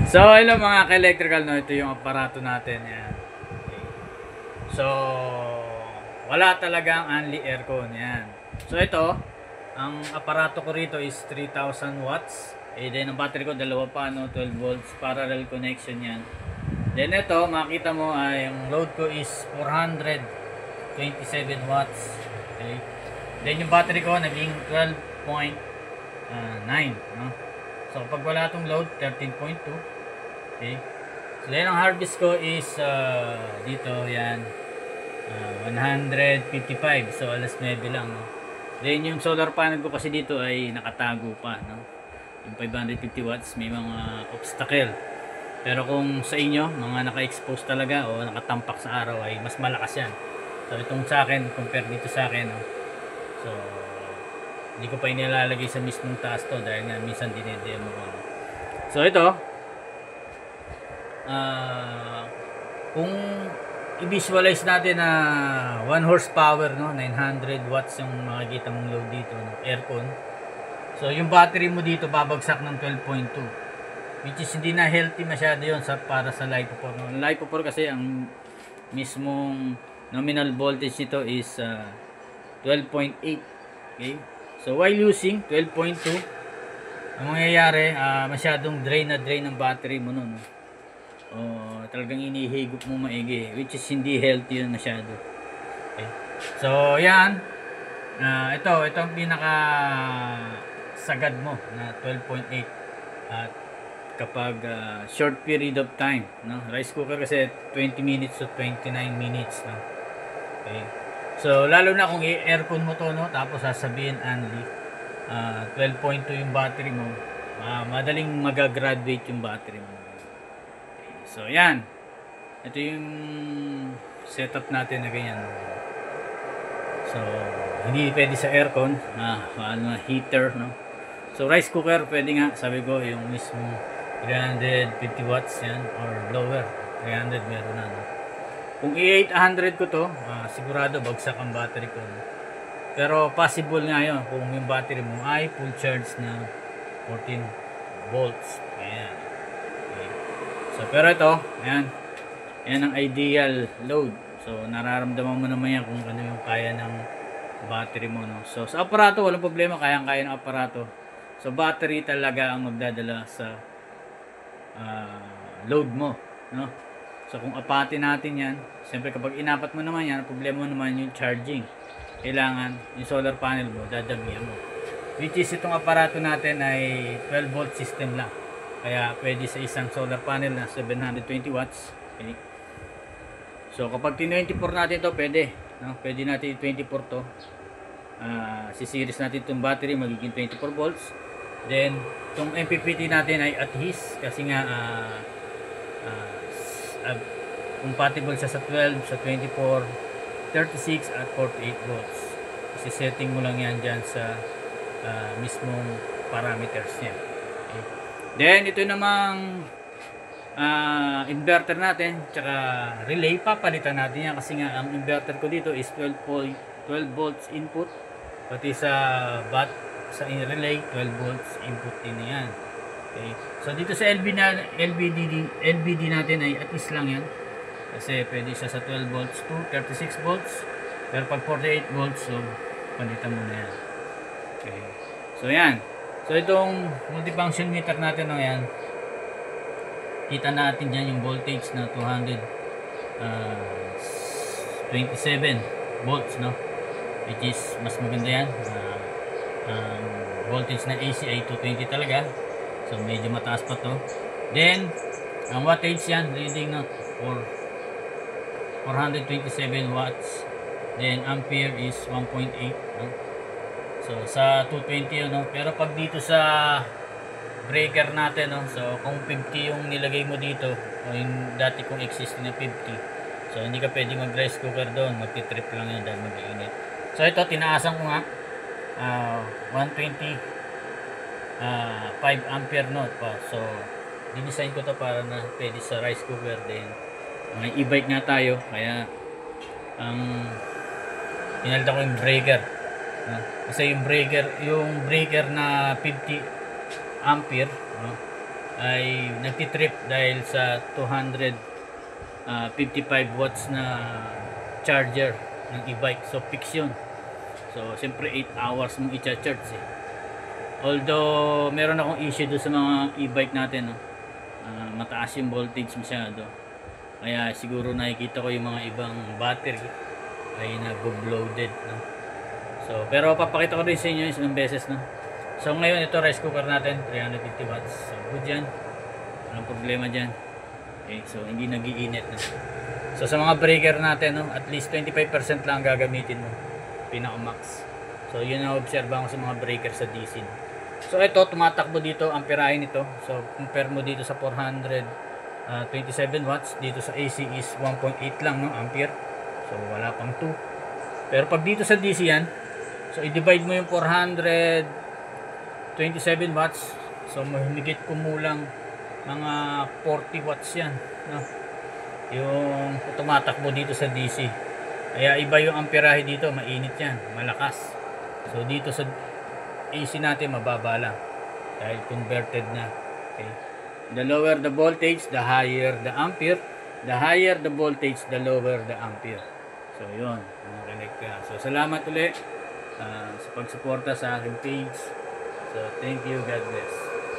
So, hello mga ka-electrical, no? Ito yung aparato natin. Yan. Okay. So, wala talagang only aircon. Yan. So, ito, ang aparato ko rito is 3,000 watts. Then, ang battery ko, dalawa pa, no? 12 volts, parallel connection yan. Then, ito, makita mo, yung load ko is 427 watts. Okay. Then, yung battery ko, naging 12.9, no? So, pag wala itong load, 13.2. Okay. So, then ang hard disk ko is dito, yan, 155. So, alas 9 lang, no? Then, yung solar panel ko kasi dito ay nakatago pa, no? Yung 550 watts, may mga obstacle. Pero kung sa inyo, mga naka-expose talaga o nakatampak sa araw, ay mas malakas yan. So, itong sa akin, compare dito sa akin, no? So, hindi ko pa inilalagay sa mismong taas to dahil nga minsan dinedemo ko. So, ito, kung i-visualize natin na 1 horsepower, no, 900 watts yung makikita mong load dito, no, aircon. So, yung battery mo dito babagsak ng 12.2, which is hindi na healthy masyado yun para sa LiPo4. No? LiPo4 kasi ang mismong nominal voltage nito is 12.8. Okay? So, while using 12.2, ang mangyayari, masyadong drain ng battery mo nun. No? Talagang inihigop mo maigi, which is hindi healthy yun masyado. Okay. So, yan. Ito ang pinaka sagad mo na 12.8 at kapag short period of time, no? Rice cooker kasi 20 minutes to 29 minutes, no? Okay. So, lalo na kung i-aircon mo to, no? Tapos sasabihin only 12.2 yung battery mo, madaling magagraduate yung battery mo. So, yan. Ito yung setup natin na ganyan. So, hindi pwede sa aircon. Heater, no? So, rice cooker, pwede nga. Sabi ko, yung mismo 350 watts yan. Or lower. 300 meron na. No? Kung i-800 ko to, sigurado bagsak ang battery ko. No? Pero possible nga yun. Kung yung battery mo ay full charge na 14 volts. Ayan. So, pero ito, ayan, yan ang ideal load. So, nararamdaman mo naman yan kung ano yung kaya ng battery mo, no? So, sa aparato, walang problema, kayang-kaya ng aparato. So, battery talaga ang magdadala sa load mo, no? So, kung apatin natin yan, siyempre kapag inapat mo naman yan, problema mo naman yung charging. Kailangan, yung solar panel mo, dadamihan mo. Which is, itong aparato natin ay 12 volt system lang. Kaya pwede sa isang solar panel na 720 watts. Okay. So kapag tin-24 natin to, pwede, no? Pwede natin 24 to. Si-series natin itong battery, magiging 24 volts. Then itong MPPT natin ay at his kasi nga compatible siya sa 12, sa 24, 36 at 48 volts. Kasi setting mo lang yan dyan sa mismong parameters niya. Okay. Then, ito namang inverter natin, tsaka relay, papalitan natin yan kasi nga ang inverter ko dito is 12 volts input, pati sa relay, 12 volts input din yan. Okay. So, dito sa LVD natin ay at least lang yan. Kasi pwede siya sa 12 volts to 36 volts. Pero pag 48 volts, so, palitan mo na yan. Okay. So, yan. So, itong multifunction meter natin, no, yan. Kita natin dyan yung voltage na 227 volts, no? Which is, mas maganda yan. Voltage na AC ay 220 talaga. So, medyo mataas pa to. Then, ang wattage yan, reading na 427 watts. Then, ampere is 1.8, no? So, sa 220 no? Pero pag dito sa breaker natin, no? So, kung 50 yung nilagay mo dito, o yung dati kong existing na 50, so, hindi ka pwedeng mag-rice cooker doon. Magti-trip lang yan dahil mag-iinit. So, ito, tinaasan ko nga 120 5 ampere note pa. So, dinesign ko to para na pwede sa rice cooker din. May e-bike nga tayo, kaya pinalitan ko yung breaker. Kasi yung breaker na 50 ampere, no? ay nagtitrip dahil sa 255 watts na charger ng e-bike. So fix yun. So siyempre 8 hours mong i-charge eh. Although meron akong issue doon sa mga e-bike natin, no? Mataas yung voltage masyado. Kaya siguro nakikita ko yung mga ibang battery ay nag-bloated, no? So pero papakita ko rin sa inyo isang beses, no? So ngayon ito rice cooker natin 350 watts. So good yan. Walang problema dyan. Okay, so hindi nag-iinit, no? So sa mga breaker natin, no, at least 25% lang gagamitin mo, pinaka max. So yun ang obserbahan ko sa mga breaker sa DC. So ito tumatakbo dito, amperahe nito. So compare mo dito sa 427 watts, dito sa AC is 1.8 lang, no, ampere. So wala pang 2. Pero pag dito sa DC yan, so i-divide mo yung 427 watts. So mahigit kumulang mga 40 watts yan, no? Yung tumatakbo dito sa DC. Kaya iba yung amperahe dito, mainit yan, malakas. So dito sa AC natin mababa lang dahil converted na. Okay. The lower the voltage, the higher the ampere. The higher the voltage, the lower the ampere. So yun, nakinig ka. So salamat ulit sa pagsuporta sa aking page. So thank you, God bless.